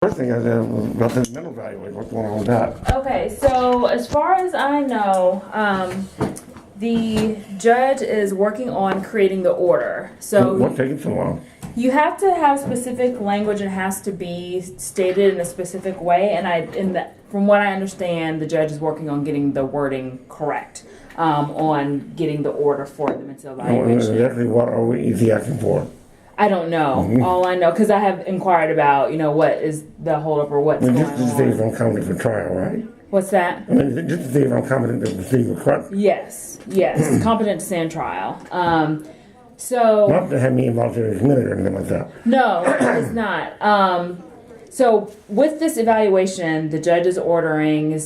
first thing is about the mental evaluation. What's going on with that? Okay, so as far as I know, the judge is working on creating the order. So What's taking so long? you have to have specific language and it has to be stated in a specific way. And from what I understand, the judge is working on getting the wording correct, on getting the order for the mental evaluation. Exactly what is he asking for? I don't know. Mm-hmm. All I know, because I have inquired about, what is the holdup or what's going Just to see if on. I'm competent for trial, right? What's that? I mean, just to see if I'm competent to proceed with trial. Yes, competent to stand trial. So Not to have me involuntarily committed or anything like that. no, it's not. So with this evaluation, the judge is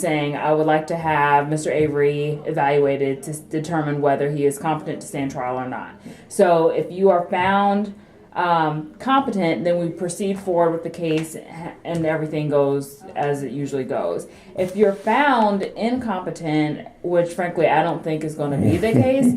saying, I would like to have Mr. Avery evaluated to determine whether he is competent to stand trial or not. So if you are found competent, then we proceed forward with the case and everything goes as it usually goes. If you're found incompetent, which frankly I don't think is going to be the case,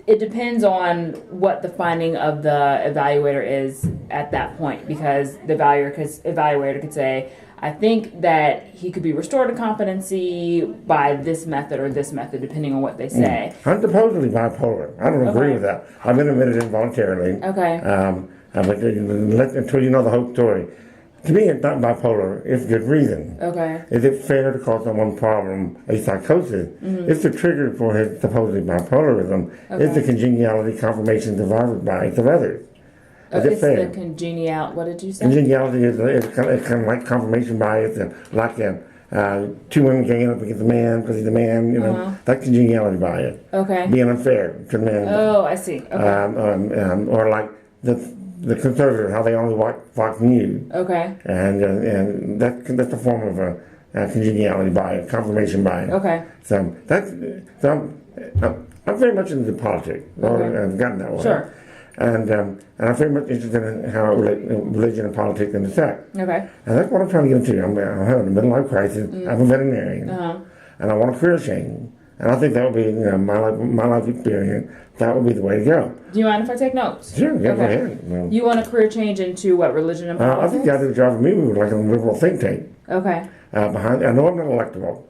it depends on what the finding of the evaluator is at that point, because the evaluator could say, I think that he could be restored to competency by this method or this method, depending on what they say. I'm supposedly bipolar. I don't agree with that. I've been admitted involuntarily. Okay. Until you know the whole story. To me, it's not bipolar. It's good reason. Okay. Is it fair to call someone problem a psychosis? Mm-hmm. It's the trigger for his supposedly bipolarism. Okay. It's the congeniality, confirmation, survivor's bias of others. Is it It's fair? the congeniality. What did you say? Congeniality is kind of like confirmation bias, and like two women ganging up against a man because he's a man. That's congeniality bias. Okay. Being unfair to the man. Oh, I see. Okay. Or like the conservative, how they only watch Fox News. Okay. And that's a form of a congeniality bias, confirmation bias. Okay. So I'm very much into politics. Okay. I've gotten that way. Sure. And I'm very much interested in how religion and politics intersect. Okay. And that's what I'm trying to get into. I'm having a middle life crisis. I'm a veterinarian, and I want a career change. And I think that would be, my life experience. That would be the way to go. Do you mind if I take notes? Sure, go ahead. You want a career change into what, religion and politics? I think the ideal job for me would be like a liberal think tank. Okay. I know I'm not electable,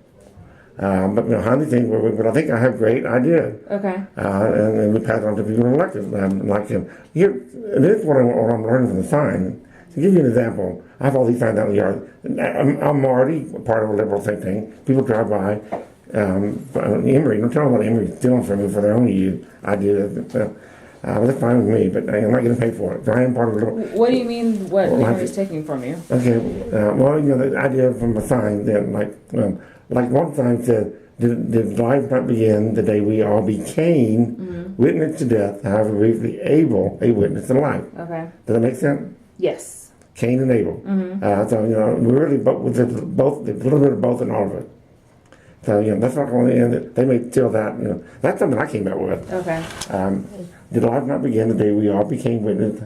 but behind the thing, but I think I have great ideas. Okay. And we pass on to people who are elected. Like him. Here, this is what I'm learning from the sign. To give you an example, I have all these signs out in the yard. I'm already part of a liberal think tank. People drive by. Emory, don't tell them what Emory's stealing from me for their own use ideas. That's fine with me, but I'm not going to pay for it. So I am part of a liberal. What do you mean? What Emory's taking from you? Okay. The idea from a sign that, like one sign said, did life not begin the day we all became witness to death, however briefly able a witness to life? Okay. Does that make sense? Yes. Cain and Abel. So we really both, a little bit of both in all of it. So that's not going to end. They may steal that. That's something I came up with. Okay. Did life not begin the day we all became witness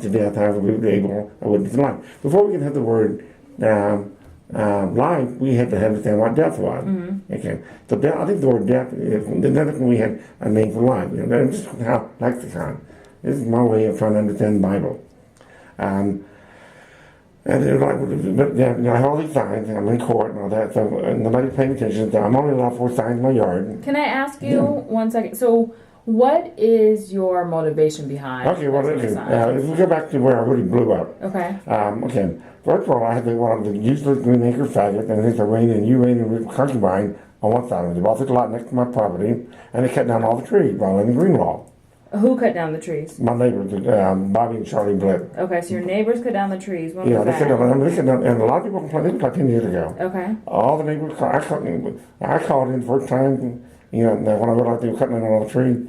to death, however we were able a witness to life? Before we can have the word life, we had to understand what death was. Okay. So death, I think the word death is when we had a name for life. That's just how lexicon. This is my way of trying to understand the Bible. And they're like, but I have all these signs, and I'm in court and all that, so nobody's paying attention. So I'm only allowed 4 signs in my yard. Can I ask you 1 second? So, what is your motivation behind? Okay, well, if we go back to where I really blew up. Okay. Okay. First of all, I had one of the useless greenacre faggot, and there's a rain and uranium concubine on one side of it. They bought this lot next to my property, and they cut down all the trees violating the green law. Who cut down the trees? My neighbors, Bobby and Charlie Blitt. Okay, so your neighbors cut down the trees. When Yeah, was they that? cut down, and a lot of people complained. This was like 10 years ago. Okay. All the neighbors, I called in the first time, when I realized they were cutting down all the trees.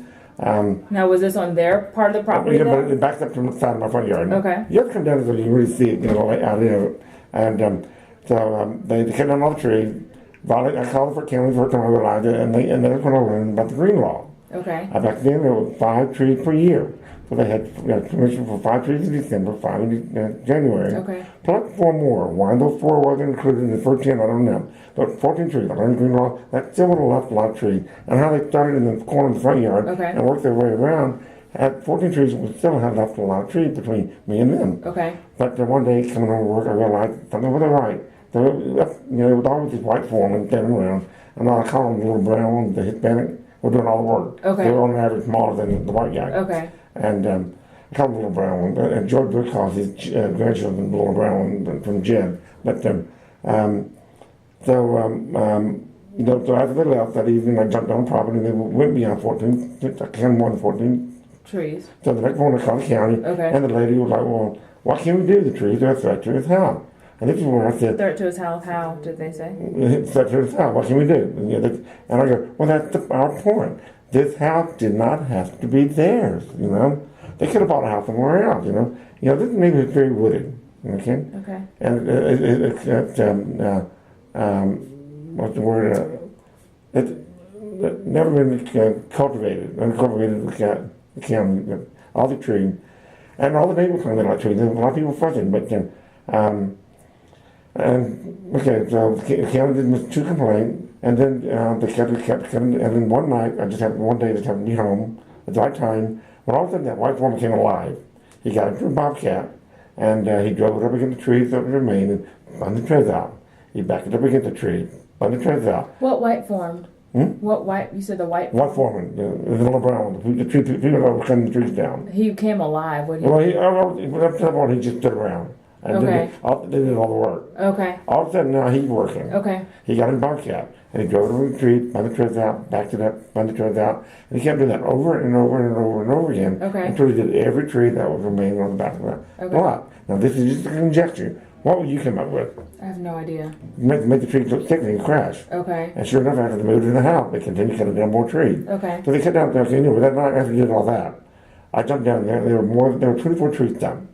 Now, was this on their part of the property? Yeah, but it backs up to the side of my front yard. Okay. You have to come down so you can really see it, out there. And so they cut down all the trees. I called the county the first time I realized it, and that's when I learned about the green law. Okay. Back then, there were 5 trees per year. So they had permission for 5 trees in December, 5 in January. Okay. Plus 4 more. Why those 4 wasn't included in the first 10, I don't know. But 14 trees. I learned green law. That still would have left a lot of trees. And how they started in the corner of the front yard and worked their way around. had 14 trees. We still had left a lot of trees between me and them. Okay. But one day coming home to work, I realized something wasn't right. So, there was always these white foremen standing around, and I called them the little brown ones, the Hispanic, were doing all the work. Okay. They were on average smaller than the white guy. Okay. And I called them the little brown one. And George Bush calls his grandchildren the little brown one from Jed. But so after they left that evening, I jumped on property, and they went beyond 14, I can't more than 14 trees. So the next morning I called the county, Okay. and the lady was like, well, what can we do? The trees are a threat to his health. And this is where I said, Threat to his health, how did they say? threat to his health, what can we do? And I go, well, that's our point. This house did not have to be theirs, They could have bought a house somewhere else, this neighborhood is very wooded, okay? Okay. And what's the word? It's never been cultivated, uncultivated the county, all the trees. And all the neighbors claim they like trees. There's a lot of people fussing, but so the county did 2 complaints, and then they kept coming. And then one night, one day, just happened to be home at the right time. When all of a sudden, that white foreman came alive. He got into a bobcat, and he drove it up against the trees that remained and spun the trees out. He backed it up against the tree, spun the trees out. What white formed? What white? You said the white. White foreman, the little brown one. The people that were cutting the trees down. He came alive. What? Well, up to that point, he just stood around. And Okay. they did all the work. Okay. All of a sudden now he's working. Okay. He got in a bobcat and he drove it over the tree, spun the trees out, backed it up, spun the trees out, and he kept doing that over and over and over and over again Okay. until he did every tree that was remaining on the back of that lot. Now this is just a conjecture. What would you come up with? I have no idea. Make the tree look sticking and crash. Okay. And sure enough, after they moved in the house, they continued cutting down more trees. Okay. So they cut down there. Anyway, that night after they did all that, I jumped down there. There were 24 trees done.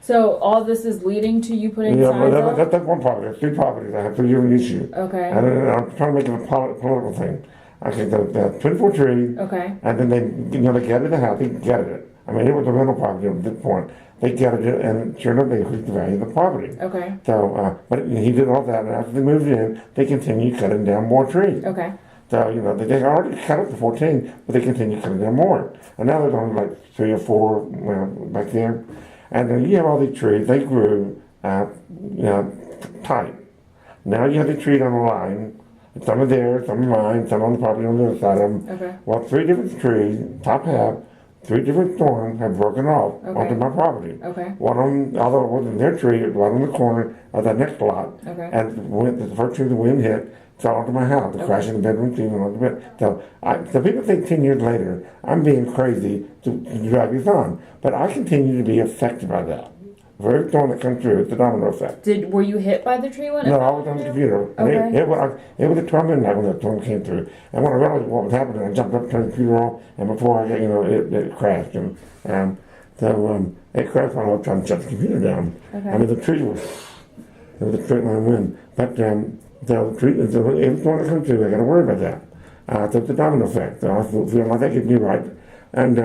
So all this is leading to you putting Yeah, signs but up? that's one property. There's 3 properties. I have 3 different issues. Okay. And I'm trying to make it a political thing. Okay, the 24 trees. Okay. And then they gutted the house. They gutted it. I mean, it was a rental property at this point. They gutted it, and sure enough, they increased the value of the property. Okay. So, but he did all that, and after they moved in, they continued cutting down more trees. Okay. So, they already cut up to 14, but they continue cutting down more. And now there's only like 3 or 4 back there. And then you have all these trees, they grew tight. Now you have the trees on the line. Some are there, some are mine, some on the property on the other side of them. Okay. Well, 3 different trees, top half, 3 different storms have broken off onto my property. Okay. One of them, although it wasn't their tree, it was right on the corner of that next lot. Okay. And the first tree the wind hit fell onto my house. It crashed in the bedroom, even on the bed. So people think 10 years later I'm being crazy to drag this on, but I continue to be affected by that. For every storm that comes through, it's a domino effect. Were you hit by the tree when it No, I fell was on the through? computer. Okay. It was a 12 midnight when the storm came through. And when I realized what was happening, I jumped up, turned the computer on, and before I got, it crashed. And it crashed while I was trying to shut the computer down. Okay. I mean, the tree was a straight line wind. But the tree, every storm that comes through, I got to worry about that. So it's a domino effect. So I feel like that gives me right. And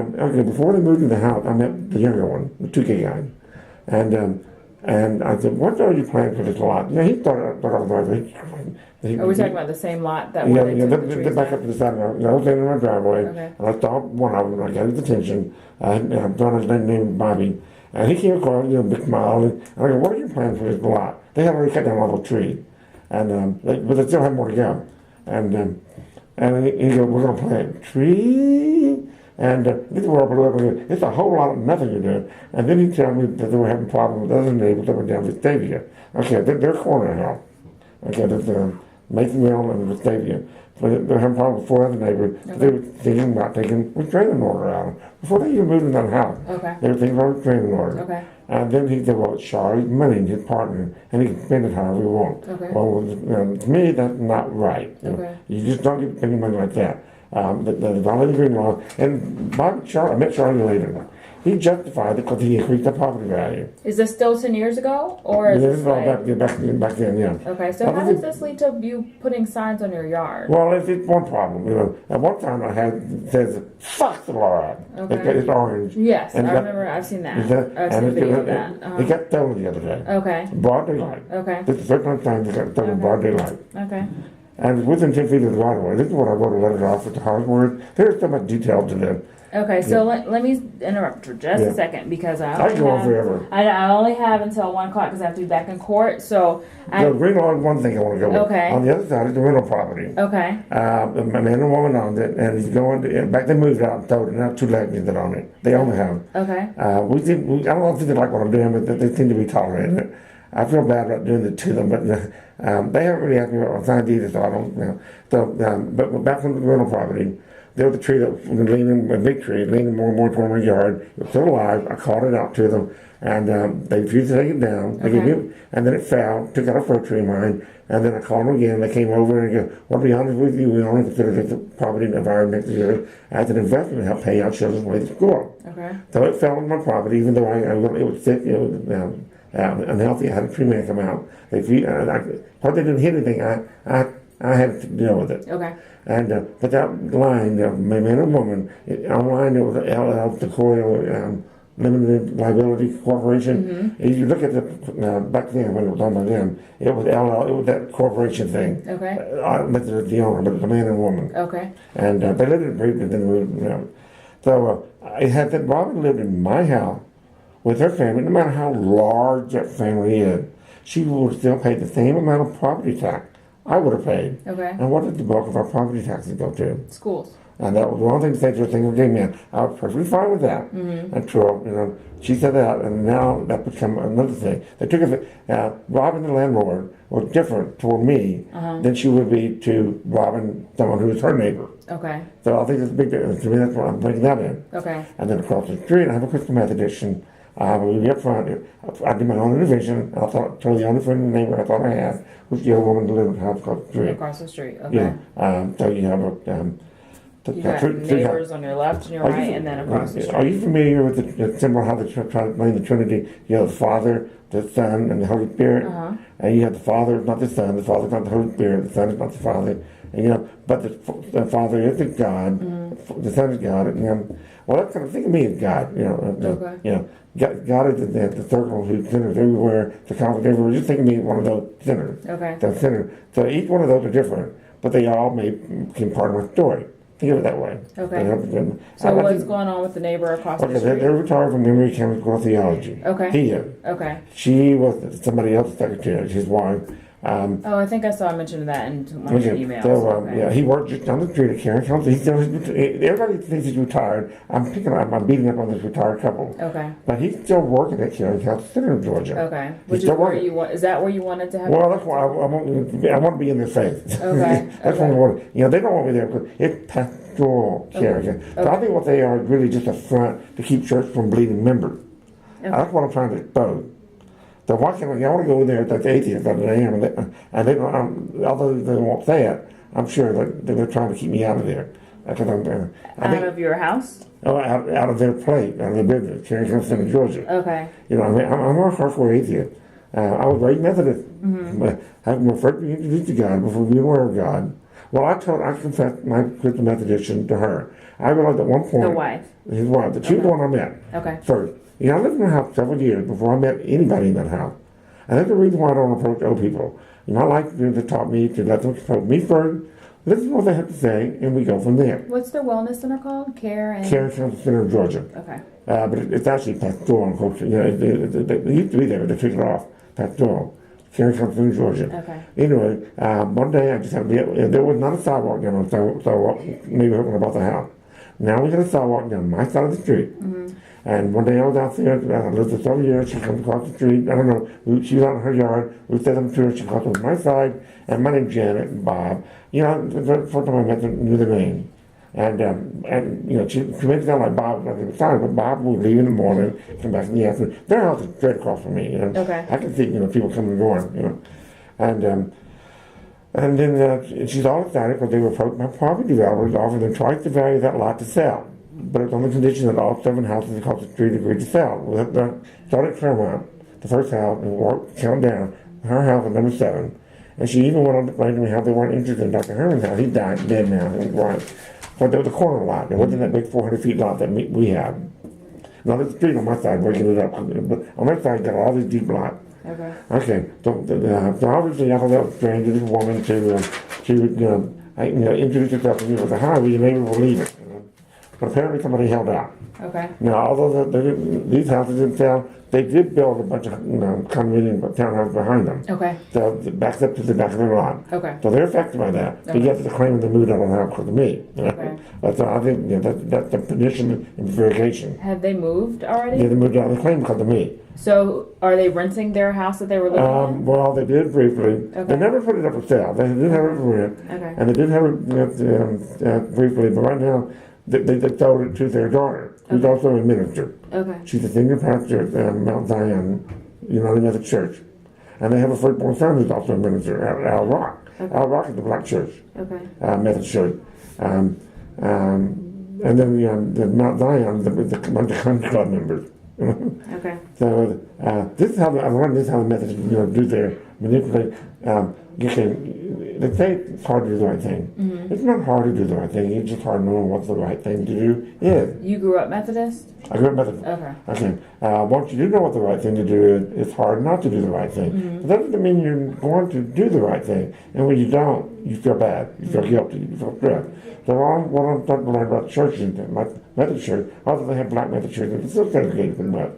before they moved in the house, I met the younger one, the 2K guy. And I said, what are you planning for this lot? Yeah, he thought I was right. Are we talking about the same lot that Yeah, where they took the they're trees back down? up to the side of I was in my driveway, Okay. and I stopped one of them, I got his attention, I thought his name was Bobby, and he came across, big smile, and I go, what are your plans for this lot? They had already cut down all the trees, and, but they still have more to go. And he goes, we're going to plant a tree? And this is where I put up with it. It's a whole lot of nothing you're doing. And then he told me that they were having problems with other neighbors that were down Vestavia. Okay, they're corner house. Okay, there's Masonville and Vestavia. But they're having problems with 4 other neighbors. Okay. They were thinking about taking restraining order out of them. Before they even moved in that house, Okay. they were thinking about restraining order. Okay. And then he said, well, it's Charlie's money and his partner, and he can spend it however he wants. Okay. Well, to me, that's not right. Okay. You just don't get any money like that. The violating green law, and I met Charlie later. He justified it because he increased the property value. Is this still 10 years ago, or is This this is all like... back then, yeah. Okay, so how does this lead to you putting signs on your yard? Well, it's one problem. At one time I had it says "fuck the law." Okay. It's orange. Yes, And I that- remember. I've seen that. and I've seen a it- video of it- that. It got stolen the other day. Okay. Broad daylight. Okay. This is the first time it got stolen Okay. broad daylight. Okay. And within 10 feet of the right of way. This is what I wrote a letter off with the Hollywood. There's so much detail to this. Okay, so let me interrupt for just a second because I can go on forever. I only have until 1 o'clock because I have to be back in court. So The rental is one thing I want to go with. Okay. On the other side is the rental property. Okay. A man and woman owned it, and he's going to, back they moved out and sold it. Now 2 ladies that own it. They own the house. Okay. I don't know if they like what I'm doing, but they seem to be tolerating it. I feel bad about doing it to them, but they haven't really asked me what I signed either, so I don't know. So, but back on the rental property, there was a tree that was leaning, a big tree, leaning more and more toward my yard. It was still alive. I called it out to them, and they refused to take it down. They gave me, and then it fell, took out a fir tree of mine, and then I called them again. They came over and go, well, to be honest with you, we only consider this a property and environment next year as an investment to help pay out children's way to school. Okay. So it fell on my property, even though it was sick, it was unhealthy. I had a tree man come out. They didn't hit anything. I had to deal with it. Okay. And but that line, man and woman, online it was LL Decoil Limited Liability Corporation. If you look at the back then when it was on by them, it was LL. It was that corporation thing. Okay. Listed as the owner, but it's a man and woman. Okay. And they lived in briefly, then moved. So I had that Robin lived in my house with her family. No matter how large that family is, she would still pay the same amount of property tax I would have paid. Okay. And what did the bulk of our property taxes go to? Schools. And that was one thing to say to a single gay man. I was perfectly fine with that. Until, she said that, and now that became another thing. They took it, Robin the landlord was different toward me than she would be to Robin, someone who was her neighbor. Okay. So I think it's a big difference. To me, that's why I'm bringing that in. Okay. And then across the street, I have a crystal meth addiction. We up front, I did my own intervention. I told the only friend in the neighborhood I thought I had was the other woman who lived in the house across the street. Across the street. Okay. Yeah. So you have You got neighbors on your left and your right, and then across the street. Are you familiar with the symbol, how they try to explain the Trinity? You have the Father, the Son, and the Holy Spirit. And you have the Father is not the Son, the Father is not the Holy Spirit, the Son is not the Father. And, but the Father is the God, the Son is God. And, well, that's kind of, think of me as God. Okay. God is the circle who centers everywhere, the conflict everywhere. Just think of me as one of those centers. Okay. The center. So each one of those are different, but they all become part of my story. Think of it that way. Okay. So what's going on with the neighbor across the street? They're retired from Emory Chemical Theology. Okay. He is. Okay. She was somebody else's secretary, his wife. I think I saw mention of that in one of your emails. So, yeah, he worked just down the street at Karen County. Everybody thinks he's retired. I'm beating up on this retired couple. Okay. But he's still working at Karen County Center in Georgia. Okay. Which is where is that where you wanted to have? Well, that's why I want to be in their face. Okay. That's what I want. They don't want me there because it's pastoral care. So I think what they are is really just a front to keep church from bleeding members. That's what I'm trying to expose. So why can't I want to go in there as atheist that I am, and they don't, although they won't say it, I'm sure that they're trying to keep me out of there. Because out of your house? Out of their plate, out of their business, here in Center, Georgia. Okay. I'm a hardcore atheist. I was raised Methodist. I was first introduced to God before being aware of God. Well, I confessed my Christian Methodist to her. I realized at one point, the wife, his wife, she was the one I met. Okay. First. I lived in the house several years before I met anybody in that house. And that's the reason why I don't approach old people. I like them to taught me to let them approach me first, listen to what they have to say, and we go from there. What's their wellness center called? Karen County Center of Georgia. Okay. But it's actually pastoral and culture. They used to be there, but they took it off. Pastoral. Karen County Center of Georgia. Okay. Anyway, one day I just happened to be, there was not a sidewalk down on the neighborhood when I bought the house. Now we got a sidewalk down my side of the street. And one day I was out there, I lived there several years, she comes across the street, I don't know, she was out in her yard, we said them to her, she comes on my side, and my name's Janet and Bob. The first time I met them, knew the name. And she made it sound like Bob was nothing sorry, but Bob would leave in the morning, come back in the afternoon. Their house is straight across from me, Okay. I can see, people coming and going, And then she's all excited because they were approached by property developers offering them twice the value of that lot to sell. But it's on the condition that all 7 houses across the street agreed to sell. We started at Claremont, the first house, and worked, count down. Her house was number 7. And she even went on to explain to me how they weren't interested in Dr. Herman's house. He died, dead now, his wife. But there was a corner lot. There wasn't that big 400 feet lot that we have. Now there's a street on my side breaking it up. But on that side, got all these deep lots. Okay. Okay. So obviously, I thought that was strange. This woman she would introduce herself to me with a hi, will your neighbor will leave it. but apparently somebody held out. Okay. Now, although these houses in town, they did build a bunch of condominium townhouses behind them. Okay. So it backs up to the back of the lot. Okay. So they're affected by that. But Okay. yet they're claiming they moved out on the house because of me. Okay. But so I think that's the condition in verification. Have they moved already? Yeah, they moved out. They claim because of me. So are they renting their house that they were living in? Well, they did briefly. Okay. They never put it up for sale. They did have it for rent. Okay. And they did have it briefly. But right now, they sold it to their daughter, who's also a minister. Okay. She's a senior pastor at Mount Zion United Methodist Church. And they have a firstborn son who's also a minister at Al Rock. Okay. Al Rock is the black church, Okay. Methodist church. And then the Mount Zion, the bunch of country club members. Okay. So this is how I learned this is how the Methodists do their manipulate. They say it's hard to do the right thing. Mm-hmm. It's not hard to do the right thing. It's just hard knowing what the right thing to do is. You grew up Methodist? I grew up Methodist. Okay. Okay. Once you do know what the right thing to do is, it's hard not to do the right thing. Mm-hmm. But that doesn't mean you're going to do the right thing. And when you don't, you feel bad. You feel guilty. You feel stressed. So what I'm starting to learn about churches, my Methodist church, although they have black Methodist churches, it's still segregated pretty much.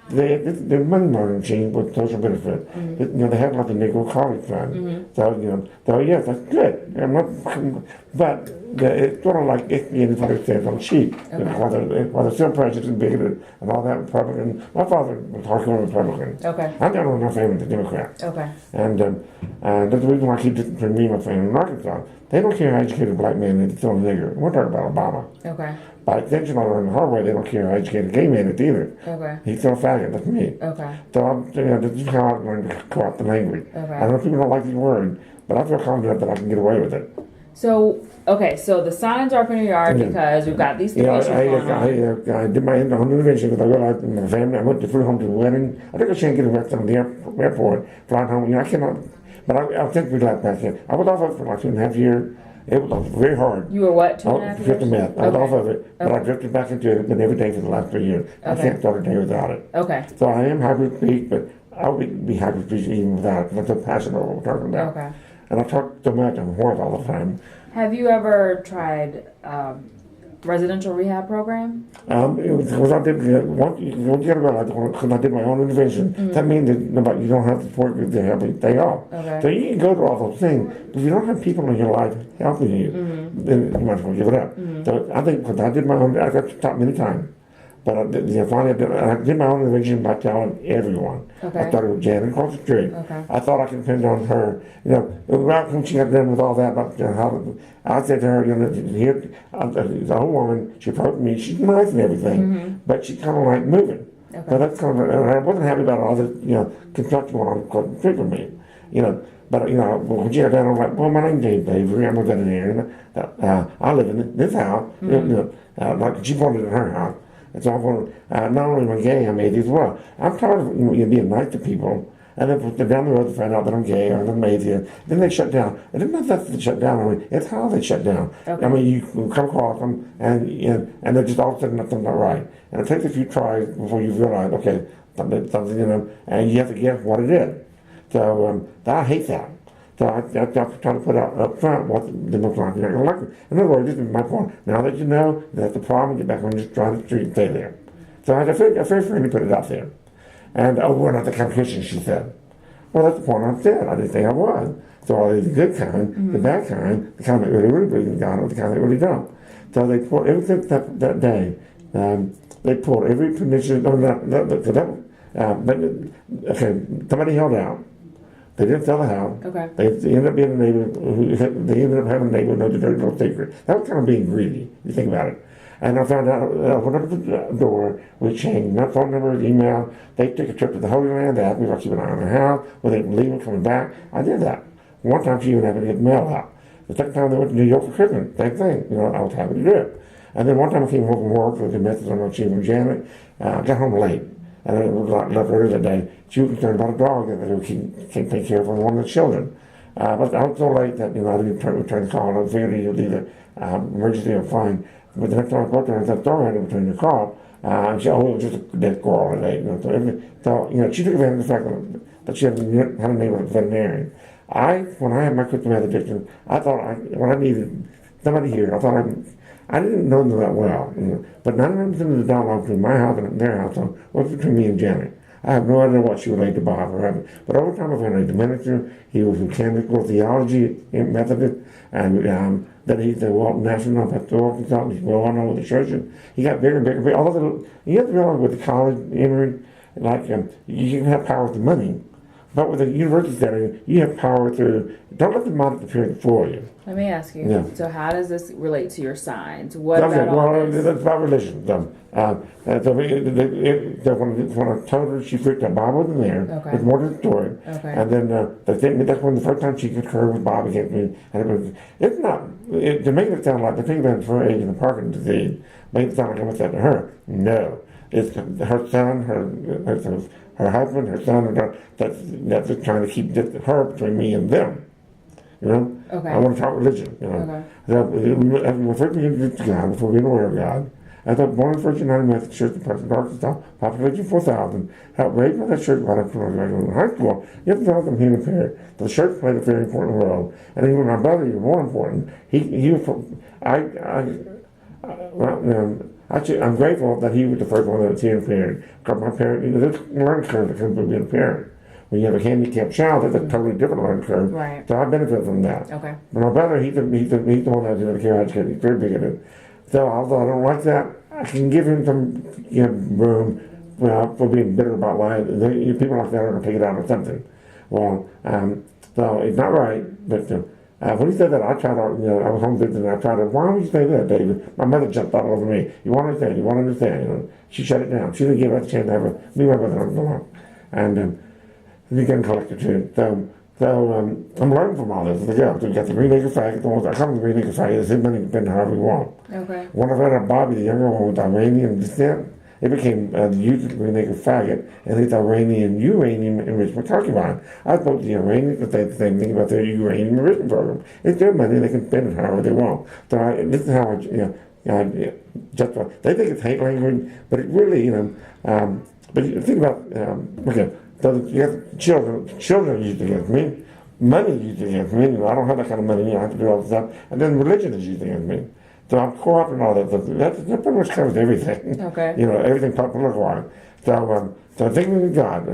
They're money laundering machine with social benefit. They have like the Negro College Fund. So yes, that's good. But it's sort of like Indian for themselves on cheap. Okay. While they're still prejudiced and bigoted and all that Republican. My father was hardcore Republican. Okay. I'm the only one in my family that's a Democrat. Okay. And that's the reason why I keep this between me and my family in Arkansas. They don't care how educated a black man is, it's still a nigger. We're talking about Obama. Okay. By extension, I learned the hard way, they don't care how educated a gay man is either. Okay. He's still a faggot, that's me. Okay. So this is how I learned to co-opt the language. Okay. I know people don't like these words, but I feel confident that I can get away with it. So the signs are up in your yard Yeah. because we've got these You know, conditions going on. I did my home intervention because I realized in my family, I went to flew home to the wedding. I took a chance to get arrested on the airport, flying home. I cannot, but I think we got back in. I was off of it for like 2.5 years. It was very hard. You were what, 2.5 years? Drifted meth. I was Okay. off of it, but I drifted back into it and every day for the last 3 years. I Okay. can't start a day without it. Okay. So I am happy to speak, but I would be happy to speak even without it. I'm so passionate about what we're talking about. Okay. And I talk so much, I'm hoarse all the time. Have you ever tried residential rehab program? Because I did, once you gotta realize, because I did my own intervention, that means that you don't have support groups to help you stay off. Okay. So you can go to all those things, but if you don't have people in your life helping you, then you might as well give it up. So I think, because I did my own, I got stopped many times. But finally, I did my own intervention by telling everyone. Okay. I started with Janet across the street. Okay. I thought I could depend on her. Right when she got done with all that, about how I said to her, here, the old woman, she approached me. She's nice and everything, but she kind of like moving. Okay. So that's kind of, and I wasn't happy about all this, construction going on across the street from me. But when she got done, I'm like, well, my name's James Avery. I'm a veterinarian. I live in this house. Like she wanted in her house. And so I want to, not only am I gay, I'm atheist as well. I'm tired of being nice to people. And then down the road they find out that I'm gay or that I'm atheist. Then they shut down. And it's not that they shut down. I mean, it's how they shut down. Okay. I mean, you come across them and they're just all of a sudden nothing's not right. And it takes a few tries before you realize, okay, something, and you have to guess what it is. So I hate that. So I try to put out up front what the most likely not going to like it. In other words, this is my point. Now that you know that's the problem, get back on just try the street and stay there. So I very friendly put it out there. And, we're not the kind of Christian, she said. Well, that's the point I said. I didn't think I was. So are they the good kind, the bad kind, the kind that really believe in God, or the kind that really don't? So they pulled everything that day. They pulled every permission. Somebody held out. They didn't sell the house. Okay. They ended up being a neighbor. They ended up having a neighbor who knows the dirty little secret. That was kind of being greedy. You think about it. And I found out, I went up to the door, we changed my phone number, email. They took a trip to the Holy Land. They asked me if I keep an eye on the house, whether they leave and coming back. I did that. One time she even had to get mail out. The second time they went to New York for Christmas, same thing. I was happy to do it. And then one time I came home from work with a message on my chief from Janet. I got home late. And I left early that day. She was concerned about a dog that can't take care of one of the children. But I was so late that I didn't return the call. I figured it was either emergency or fine. But the next time I spoke to her, I said, sorry, I didn't return the call. And she said, it was just a dead squirrel today. So she took advantage of the fact that she had a neighbor as a veterinarian. When I had my crystal meth addiction, I thought when I needed somebody here, I thought I didn't know them that well, but 99% of the dialogue between my house and their house was between me and Janet. I have no idea what she related to Bob or whatever. But over time, I found out he's a minister. He was a mechanical theology Methodist, and then he's the National Pastoral Consultant. He's well known with the churches. He got bigger and bigger. All of the, you have to realize with the college, Emory, like you can have power with the money. But with a university setting, you have power to, don't let the monitor appear for you. Let me ask you, so how does this relate to your signs? What about all this? It's about religion. So when I told her she picked up, Bob wasn't there. It's more to the story. And then that's when the first time she concurred with Bob against me. And to make it sound like the thing about her age and the Parkinson's disease, make it sound like I was that to her. No. It's her son, her husband, her son, that's just trying to keep her between me and them. I want to talk religion. When first we introduced God, before being aware of God, I thought born in First United Methodist Church in Preston, Arkansas, population 4,000, helped raise by that church while I was in high school. You have to tell them he was impaired. The church played a very important role, and even my brother, even more important. I'm grateful that he was the first one that was impaired. Because my parents, there's a learning curve that comes with being a parent. When you have a handicapped child, that's a totally different learning curve. Right. So I benefit from that. But my brother, he's the one that's in the care educator. He's very big at it. So although I don't like that, I can give him some room for being bitter about life. People like that are going to take it out on something. Well, so it's not right, but when he said that, I tried to, I was home visiting, and I tried to, why would you say that, David? My mother jumped all over me. You want to understand, She shut it down. She didn't give us a chance to have me and my brother on the line. And we getting collected too. So I'm learning from all this. We got the Green Acre faggot. I call them the Green Acre faggot. His money can spend however we want. One of them, Bobby, the younger one with Iranian descent, it became the youth Green Acre faggot, and it's Iranian uranium enrichment concubine. I thought the Iranians would say the same thing about their uranium enrichment program. It's their money; they can spend it however they want. So this is how they think it's hate language, but it really, but you think about so you have children used against me, money used against me. I don't have that kind of money. I have to do all this stuff, and then religion is used against me. So I'm co-opting all that stuff. That pretty much covers everything. Everything political-wise. So thinking of God,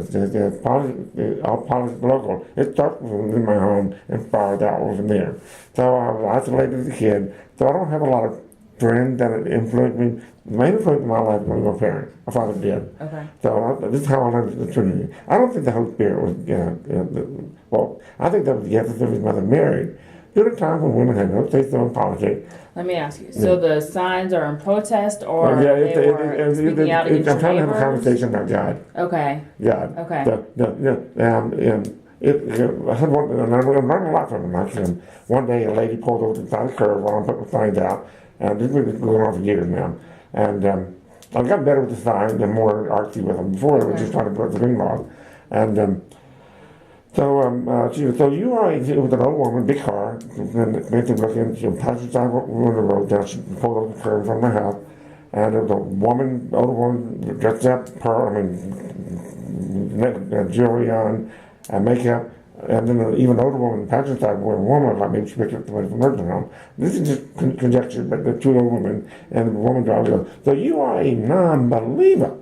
all politics local. It starts in my home and spirals out from there. So I was isolated as a kid. So I don't have a lot of friends that influenced me. The main influence in my life was my parents. My father did. So this is how I learned the Trinity. I don't think the Holy Spirit was, I think that was the essence of his mother married. There were times when women had no say-so in politics. Let me ask you. So the signs are in protest, or they were speaking out against I'm trying to have a neighbors? conversation about God. God. I had one, and I learned a lot from him. Like one day, a lady pulled over to the side of the curve while I'm putting the signs out, and this has been going on for years now. And I got better with the signs and more artsy with them. Before, I was just trying to put the green laws. And she was, so you are, it was an old woman, big car, and Nathan looked in, she passed the sidewalk on the road down, she pulled over the curb in front of my house, and there was a woman, older woman, dressed up, jewelry on, makeup, and then an even older woman, passenger side, wearing a woman, like maybe she picked up somebody from a nursing home. This is just conjecture, but the two old women, and the woman driver goes, so you are a non-believer.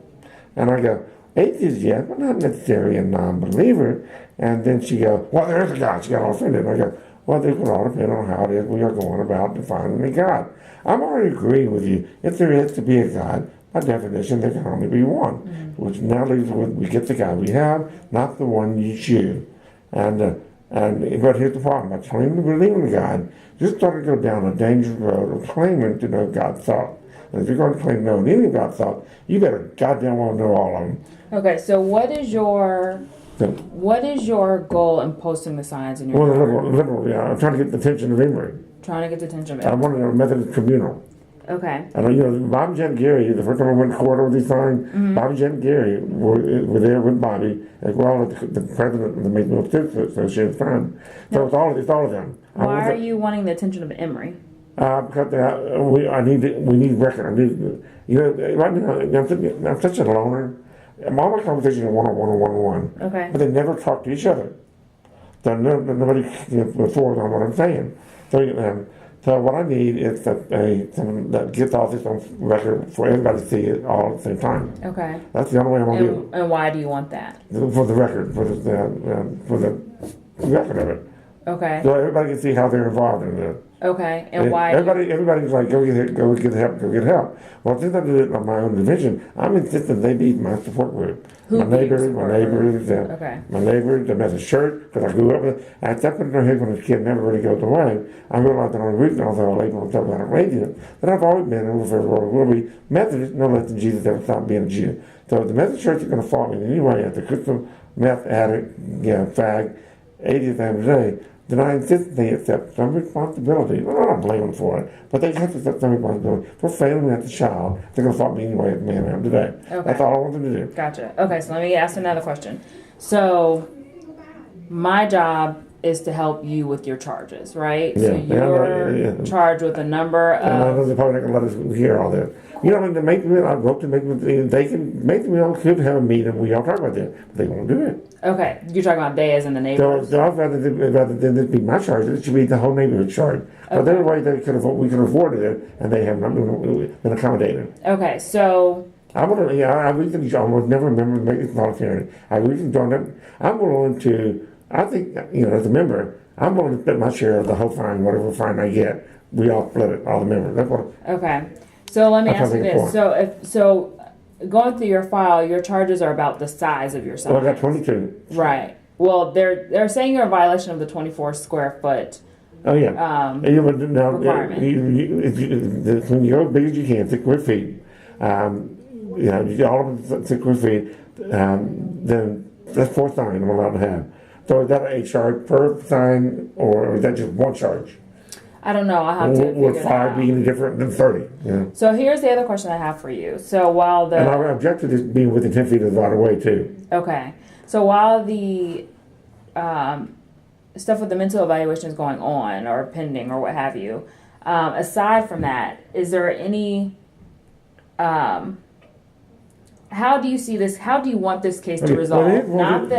And I go, atheist, yes, but not necessarily a non-believer. And then she goes, well, there is a God. She got all offended. And I go, well, this will all depend on how it is we are going about defining a God. I'm already agreeing with you. If there is to be a God, by definition, there can only be one, which now leaves with we get the God we have, not the one you choose. But here's the problem. By claiming to believe in God, just start to go down a dangerous road of claiming to know God's thought. And if you're going to claim to know any of God's thought, you better goddamn well know all of them. Okay, so what is your goal in posting the signs in your liberal, yeah. I'm trying to get the attention of Emory. Trying to get the attention of I wanted a Methodist communal. Okay. And Bob and Jen Gary, the first time I went to court over these signs, Bob and Jen Gary were there with Bobby, as well as the president of the Mason Association Fund. So it's all of them. Why are you wanting the attention of Emory? Because we need record. Right now, I'm such a loner. All my conversations are one-on-one. Okay. But they never talk to each other. So nobody forwards on what I'm saying. So what I need is someone that gets all this on record for everybody to see it all at the same time. Okay. That's the only way I'm going to do And why do you want that? it. For the record, for the record of it. Okay. So everybody can see how they're involved in it. Okay. And why? Everybody's like, go get help. Well, since I do it on my own division, I'm insisting they be my support group. My neighbors, my neighbors, the Methodist church, because I grew up with it. I kept it in their head when I was a kid, never really goes away. I realized that on the reason I was all able to talk about it radio, that I've always been, and will be Methodist, no less than Jesus ever stopped being a Jew. So if the Methodist church is going to fault me in any way as a crystal meth addict, fag, 80th day, then I insist they accept some responsibility. Well, I'm not blaming them for it, but they have to accept some responsibility for failing me as a child. They're going to fault me anyway as a man I am today. Okay. That's all I want them to do. Gotcha. Okay, so let me ask another question. So, my job is to help you with your charges, right? Yeah. So you're charged with a number And I know of... they're probably not going to let us hear all this. You know, to make me, I wrote to make me, they can make me all could have a meeting. We all talk about that, but they won't do it. Okay, you're talking about they as in the neighbors? So I'd rather than this be my charge, it should be the whole neighborhood charge. But there are ways that we could afford it, and they have not been accommodated. Okay, so... I recently joined, I would never remember to make this voluntary. I recently joined up. I'm willing to, I think, as a member, I'm willing to split my share of the whole fine, whatever fine I get. We all split it, all the members. That's what. Okay, so let me ask you this. So going through your file, your charges are about the size of your sign. Well, I got 22. Right. Well, they're saying you're in violation of the 24 square foot. Oh yeah. Requirement. When you go as big as you can, 6 square feet. All of them 6 square feet. Then that's 4 signs I'm allowed to have. So is that a charge per sign, or is that just one charge? I don't know. I have to figure Would that 5 out. be any different than 30? Yeah. So here's the other question I have for you. So while And I object to this being within 10 feet of the right of way too. Okay. So while the stuff with the mental evaluation is going on or pending or what have you, aside from that, is there any... how do you see this? How do you want this case to resolve? Not that